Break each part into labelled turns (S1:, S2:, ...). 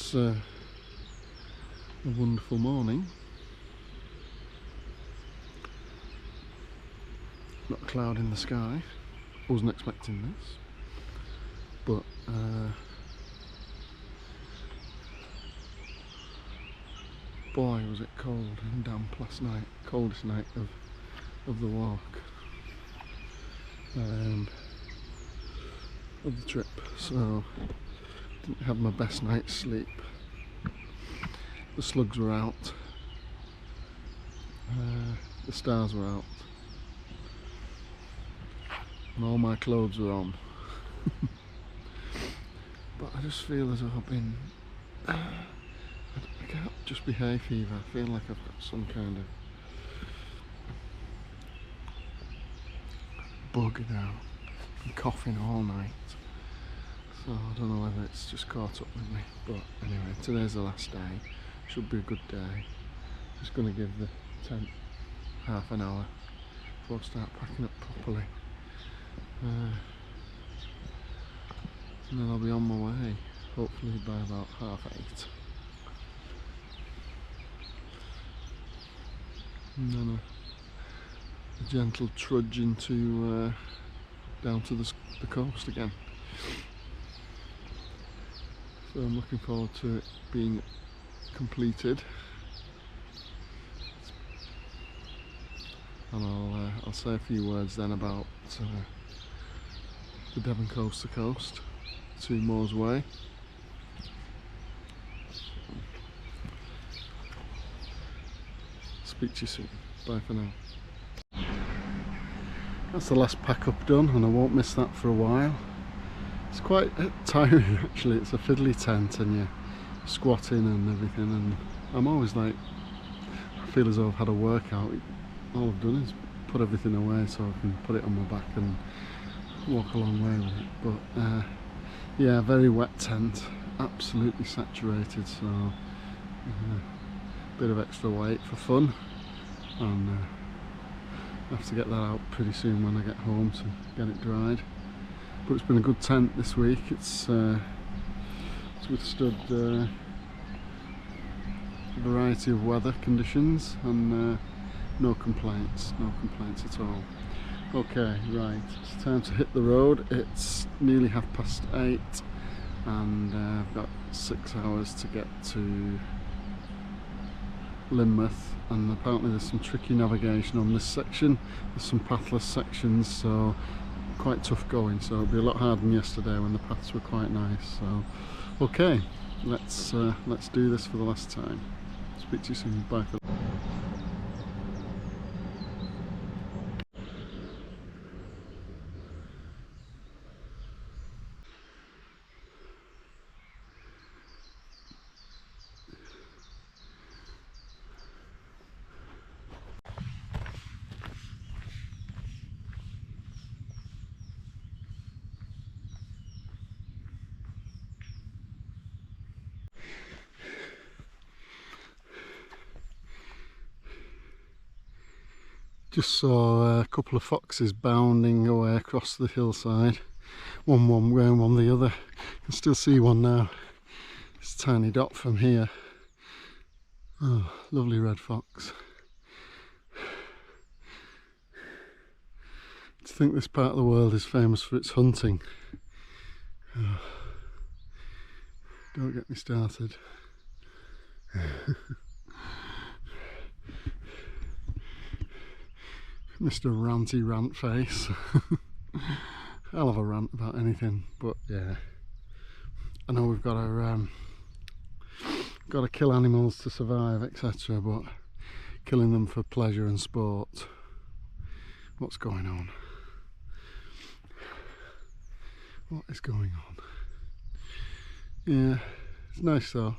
S1: It's a wonderful morning. Not a cloud in the sky. Wasn't expecting this, but boy was it cold and damp last night. Coldest night of the walk, of the trip. So didn't have my best night's sleep. The slugs were out. The stars were out. And all my clothes were on. But I just feel as though I've been... I can't just be hay fever. I feel like I've got some kind of bug now. I'm coughing all night. So I don't know whether it's just caught up with me. But anyway, today's the last day. Should be a good day. Just going to give the tent half an hour before I start packing up properly. And then I'll be on my way, hopefully by about 8:30. And then a gentle trudge into down to the coast again. So I'm looking forward to it being completed. And I'll say a few words then about the Devon coast to coast, 2 Moors Way. Speak to you soon. Bye for now. That's the last pack up done, and I won't miss that for a while. It's quite tiring actually. It's a fiddly tent and you're squatting and everything, and I'm always like, I feel as though I've had a workout. All I've done is put everything away so I can put it on my back and walk a long way with it. But yeah, very wet tent, absolutely saturated, so a bit of extra weight for fun, and I have to get that out pretty soon when I get home to get it dried. But it's been a good tent this week. It's withstood a variety of weather conditions, and no complaints at all. Okay, right, it's time to hit the road. It's nearly 8:30 and I've got 6 hours to get to Lynmouth, and apparently there's some tricky navigation on this section. There's some pathless sections, so quite tough going, so it'll be a lot harder than yesterday when the paths were quite nice. So okay, let's do this for the last time. Speak to you soon. Bye for now. Just saw a couple of foxes bounding away across the hillside, one way and one the other. You can still see one now. It's a tiny dot from here. Oh, lovely red fox. To think this part of the world is famous for its hunting. Oh, don't get me started. Mr. Ranty Rant Face. I'll have a rant about anything, but yeah, I know we've got to kill animals to survive, etc., but killing them for pleasure and sport, what's going on? What is going on? Yeah, it's nice though.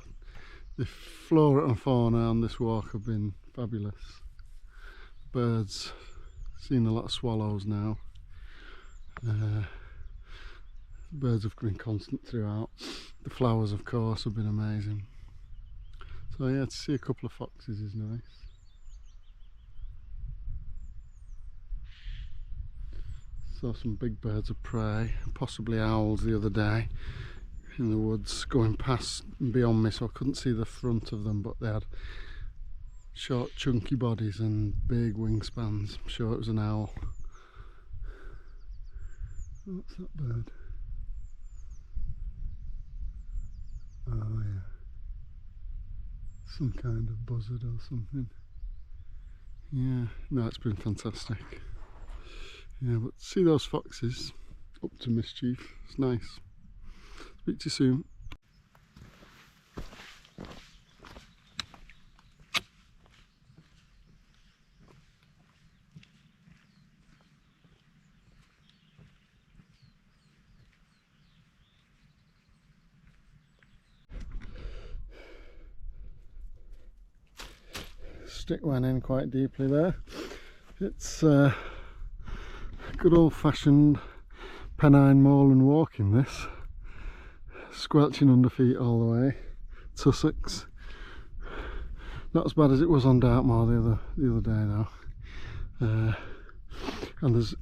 S1: The flora and fauna on this walk have been fabulous. Birds, seen a lot of swallows now. Birds have been constant throughout. The flowers, of course, have been amazing. So yeah, to see a couple of foxes is nice. Saw some big birds of prey, possibly owls the other day. in the woods going past and beyond me, so I couldn't see the front of them, but they had short chunky bodies and big wingspans. I'm sure it was an owl. What's that bird? Oh yeah, some kind of buzzard or something. Yeah, no, it's been fantastic. Yeah, but see those foxes up to mischief. It's nice. Speak to you soon. Stick went in quite deeply there. It's good old-fashioned Pennine moorland walking, this. Squelching under feet all the way. Tussocks. Not as bad as it was on Dartmoor the other day though. And there's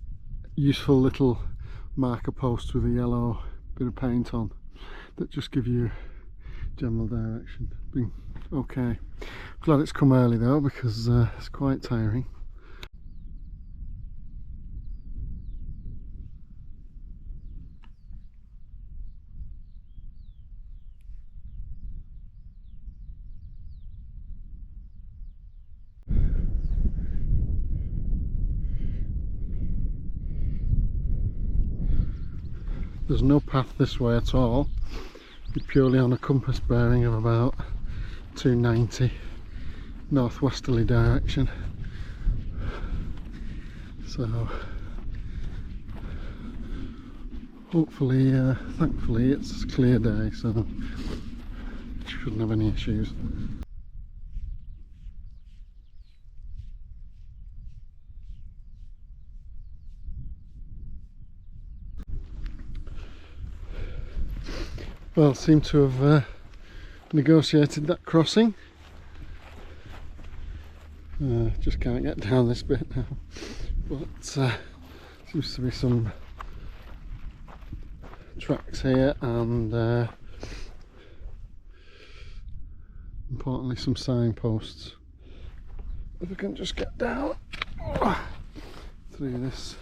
S1: useful little marker posts with a yellow bit of paint on that just give you general direction. Been okay. Glad it's come early though, because it's quite tiring. There's no path this way at all. You're purely on a compass bearing of about 290 northwesterly direction. So hopefully, thankfully it's a clear day, so shouldn't have any issues. Well, seem to have negotiated that crossing. Just can't get down this bit now, but seems to be some tracks here, and importantly some signposts. If I can just get down through this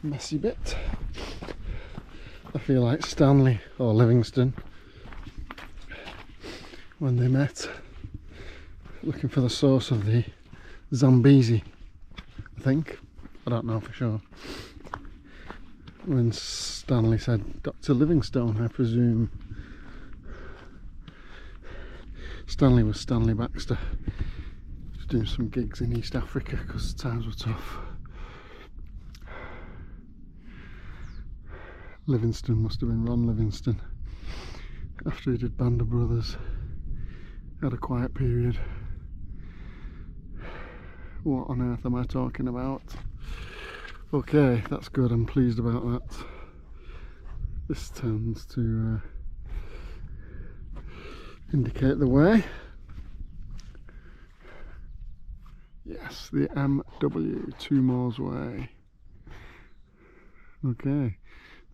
S1: messy bit. I feel like Stanley or Livingston when they met, looking for the source of the Zambezi, I think. I don't know for sure. When Stanley said Dr. Livingstone, I presume. Stanley was Stanley Baxter. He was doing some gigs in East Africa because times were tough. Livingston must have been Ron Livingston. After he did Band of Brothers, had a quiet period. What on earth am I talking about? Okay, that's good, I'm pleased about that. This tends to indicate the way. Yes, the MW, Two Moors Way. Okay,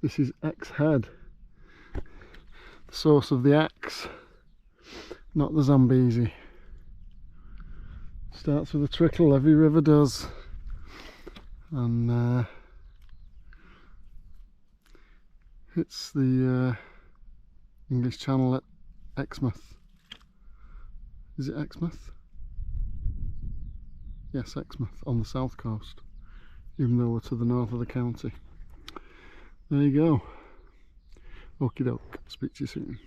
S1: this is X Head, the source of the X, not the Zambezi. Starts with a trickle, every river does, and it's the English Channel at Exmouth. Is it Exmouth? Yes, Exmouth, on the south coast, even though we're to the north of the county. There you go. Okie doke, speak to you soon.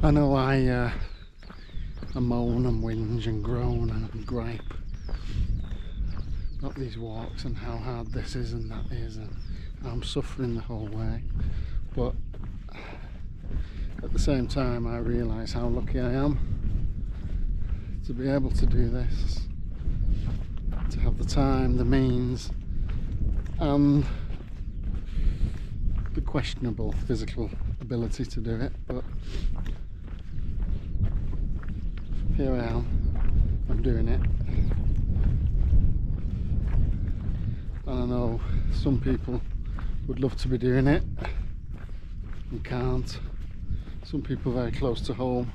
S1: I know I moan and whinge and groan and gripe about these walks and how hard this is and that is, and I'm suffering the whole way, but at the same time I realise how lucky I am to be able to do this, to have the time, the means and the questionable physical ability to do it, but here I am, I'm doing it. And I know some people would love to be doing it and can't. Some people very close to home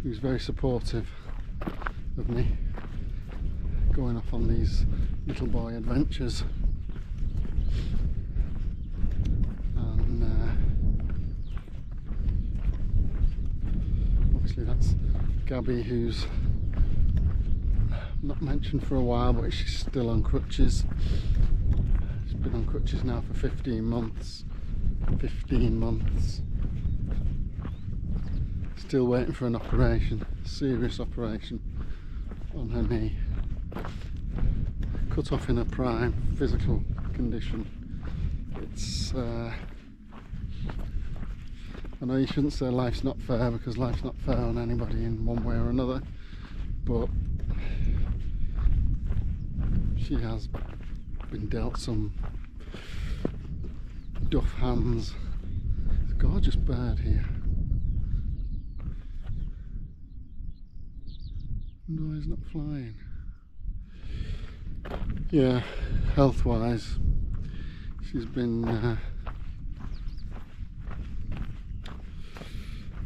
S1: who's very supportive of me going off on these little boy adventures. And obviously that's Gabby, who's not mentioned for a while, but she's still on crutches. She's been on crutches now for 15 months. 15 months. Still waiting for an operation, serious operation on her knee. Cut off in her prime physical condition. It's I know you shouldn't say life's not fair, because life's not fair on anybody in one way or another, but she has been dealt some duff hands. It's a gorgeous bird here. No, he's not flying. Yeah, health wise she's been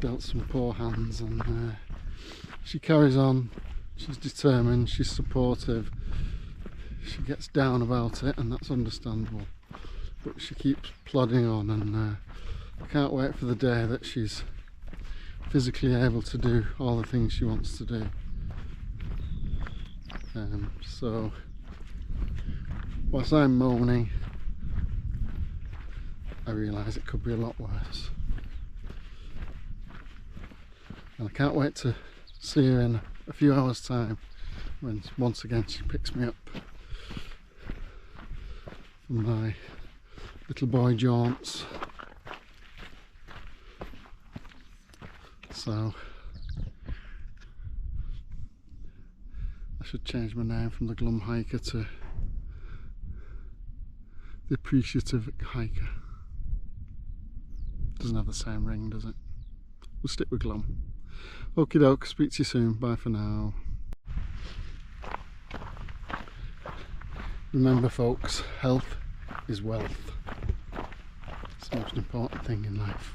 S1: dealt some poor hands, and she carries on. She's determined, she's supportive, she gets down about it, and that's understandable, but she keeps plodding on, and I can't wait for the day that she's physically able to do all the things she wants to do. So whilst I'm moaning, I realise it could be a lot worse, and I can't wait to see her in a few hours time, when once again she picks me up from my little boy jaunts. So I should change my name from the glum hiker to the appreciative hiker. Doesn't have the same ring, does it? We'll stick with glum. Okie doke, speak to you soon. Bye for now. Remember folks, health is wealth. It's the most important thing in life.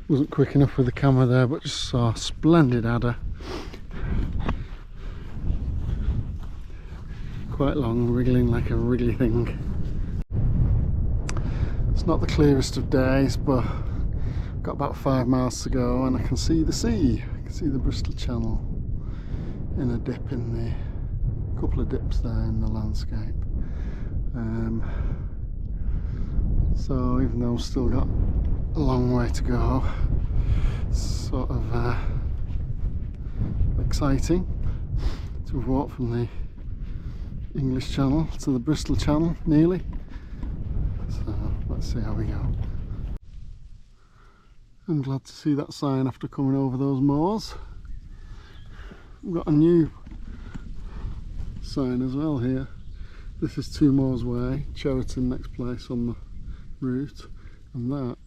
S1: Wasn't quick enough with the camera there, but just saw a splendid adder. Quite long, wriggling like a wriggly thing. It's not the clearest of days, but got about 5 miles to go and I can see the sea. I can see the Bristol Channel in a dip in the, couple of dips there in the landscape. So even though I've still got a long way to go, it's sort of exciting to have walked from the English Channel to the Bristol Channel nearly. So let's see how we go. I'm glad to see that sign after coming over those moors. We've got a new sign as well here. This is Two Moors Way, Cheriton next place on the route, and that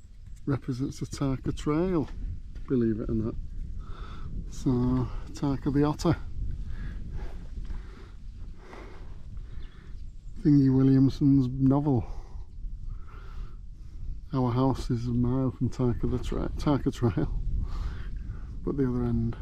S1: represents the Tarka Trail, believe it or not. So, Tarka the Otter. Thingy Williamson's novel. Our house is a mile from Tarka Trail, but the other end.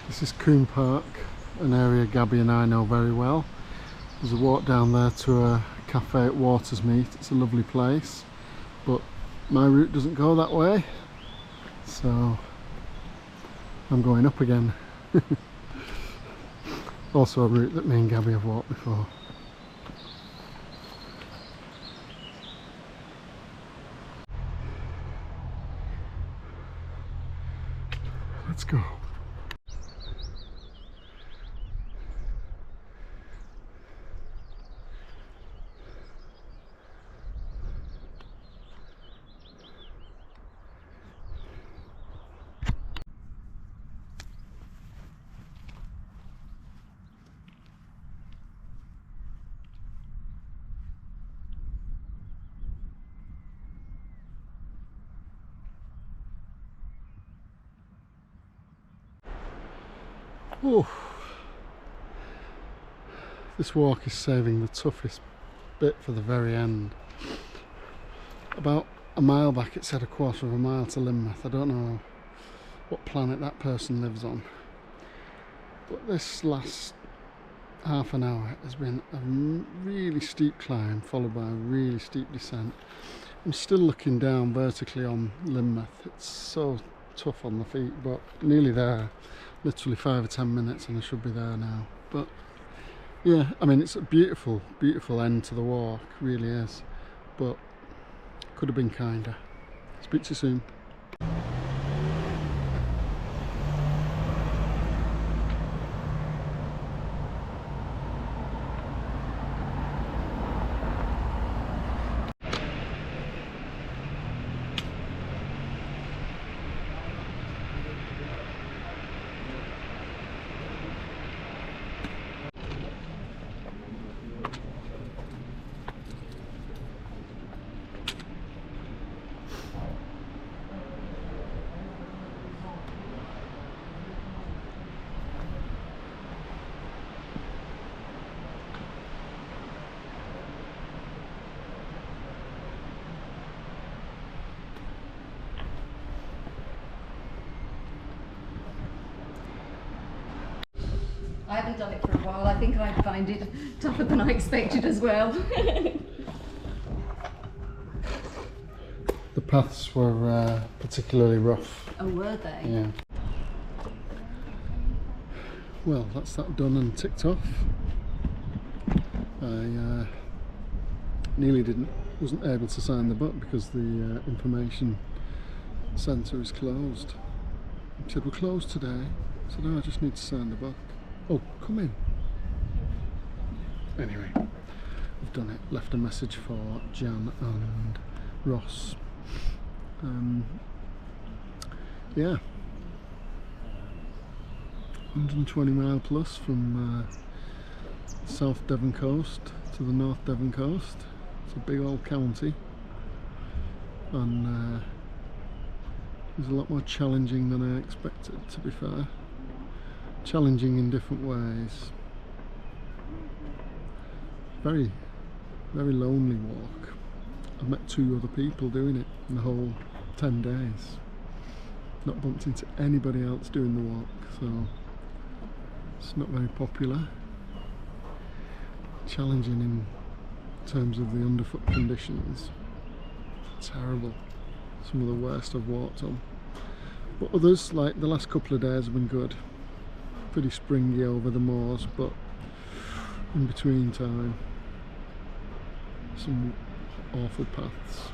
S1: This is Coombe Park, an area Gabby and I know very well. There's a walk down there to a cafe at Watersmeet. It's a lovely place, but my route doesn't go that way, so I'm going up again. Also a route that me and Gabby have walked before. Let's go. Oh, this walk is saving the toughest bit for the very end. About a mile back it said a quarter of a mile to Lynmouth. I don't know what planet that person lives on, but this last half an hour has been a really steep climb followed by a really steep descent. I'm still looking down vertically on Lynmouth. It's so tough on the feet, but nearly there. Literally 5 or 10 minutes and I should be there now. But yeah, I mean, it's a beautiful, beautiful end to the walk, really is. But could have been kinder. Speak to you soon.
S2: I haven't done it for a while. I think I find it tougher than I expected as well.
S1: The paths were particularly rough.
S2: Oh, were they?
S1: Yeah. Well, that's that done and ticked off. I nearly wasn't able to sign the book because the information centre is closed. He said, we're closed today. I said, no, I just need to sign the book. Oh, come in. Anyway, I've done it. Left a message for Jan and Ross. Yeah, 120 mile plus from South Devon coast to the North Devon coast. It's a big old county, and it was a lot more challenging than I expected, to be fair. Challenging in different ways. Very, very lonely walk. I've met 2 other people doing it in the whole 10 days. Not bumped into anybody else doing the walk, so it's not very popular. Challenging in terms of the underfoot conditions. Terrible. Some of the worst I've walked on. But others, like the last couple of days, have been good. pretty springy over the moors, but in between time some awful paths,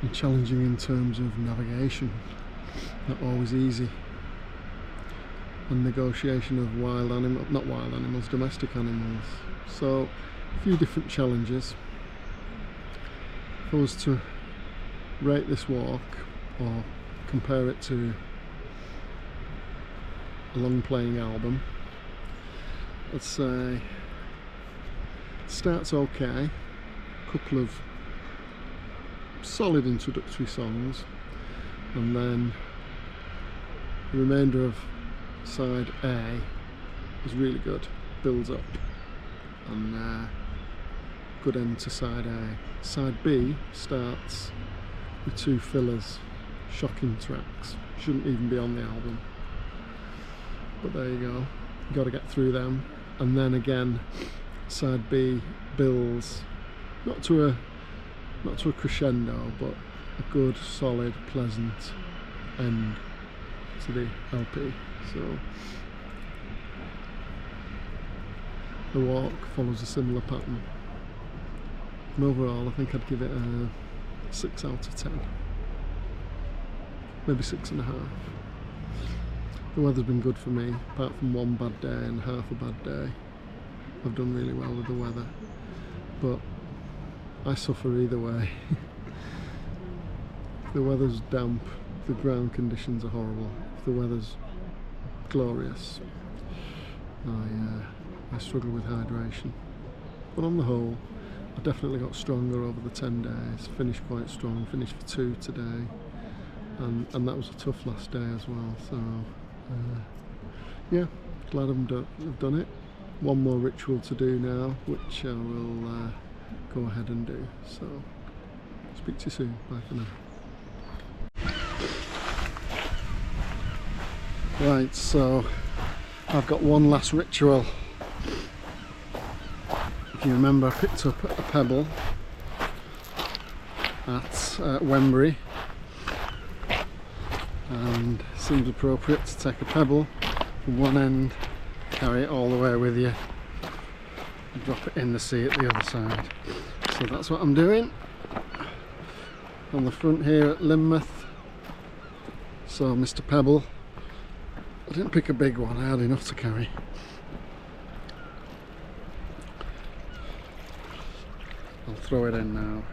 S1: and challenging in terms of navigation, not always easy, and negotiation of domestic animals. So a few different challenges. If I was to rate this walk or compare it to a long playing album, I'd say it starts okay, a couple of solid introductory songs, and then the remainder of side A is really good, builds up, and good end to side A. Side B starts with two fillers, shocking tracks, shouldn't even be on the album, but there you go, you got to get through them. And then again, side B builds not to a crescendo, but a good, solid, pleasant end to the LP. So the walk follows a similar pattern, and overall I think I'd give it a 6 out of 10, maybe 6.5. The weather's been good for me, apart from one bad day and half a bad day. I've done really well with the weather, but I suffer either way. If the weather's damp, if the ground conditions are horrible, if the weather's glorious, I struggle with hydration. But on the whole, I definitely got stronger over the 10 days, finished quite strong, finished for 2 today, and that was a tough last day as well. So yeah, glad I've done it. One more ritual to do now, which I will go ahead and do. So speak to you soon, bye for now. Right, so I've got one last ritual. If you remember, I picked up a pebble at Wembury, and it seems appropriate to take a pebble from one end, carry it all the way with you, and drop it in the sea at the other side. So that's what I'm doing on the front here at Lynmouth. So Mr. Pebble, I didn't pick a big one, I had enough to carry. I'll throw it in now.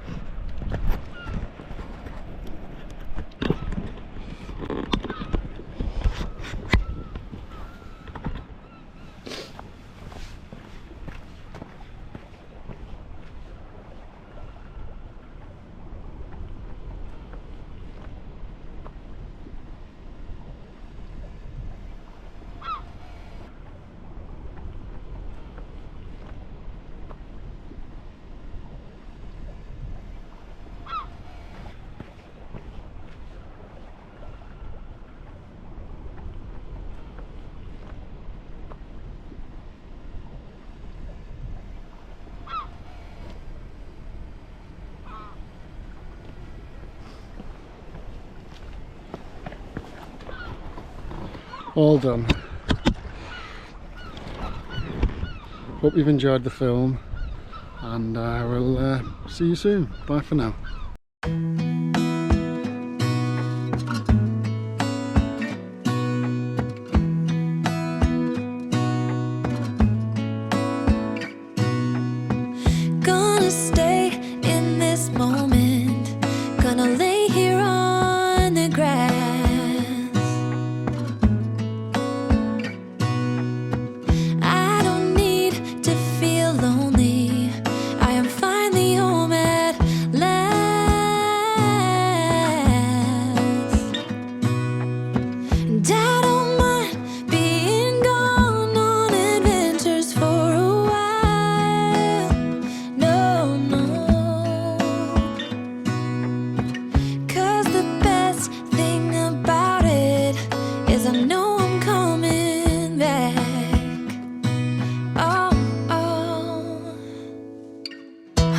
S1: All done. Hope you've enjoyed the film, and I will see you soon. Bye for now.
S3: Gonna stay in this moment, gonna lay here on the grass. I don't need to feel lonely, I am finally home at last. And I don't mind being gone on adventures for a while. No, no, 'cause the best thing about it is I know I'm coming back. Oh, oh.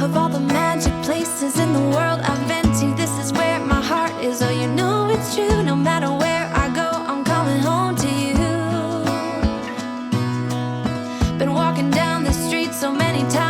S3: Of all the magic places in the world I've been to, this is where my heart is. Oh, you know it's true, no matter where I go, I'm coming home to you. so many times.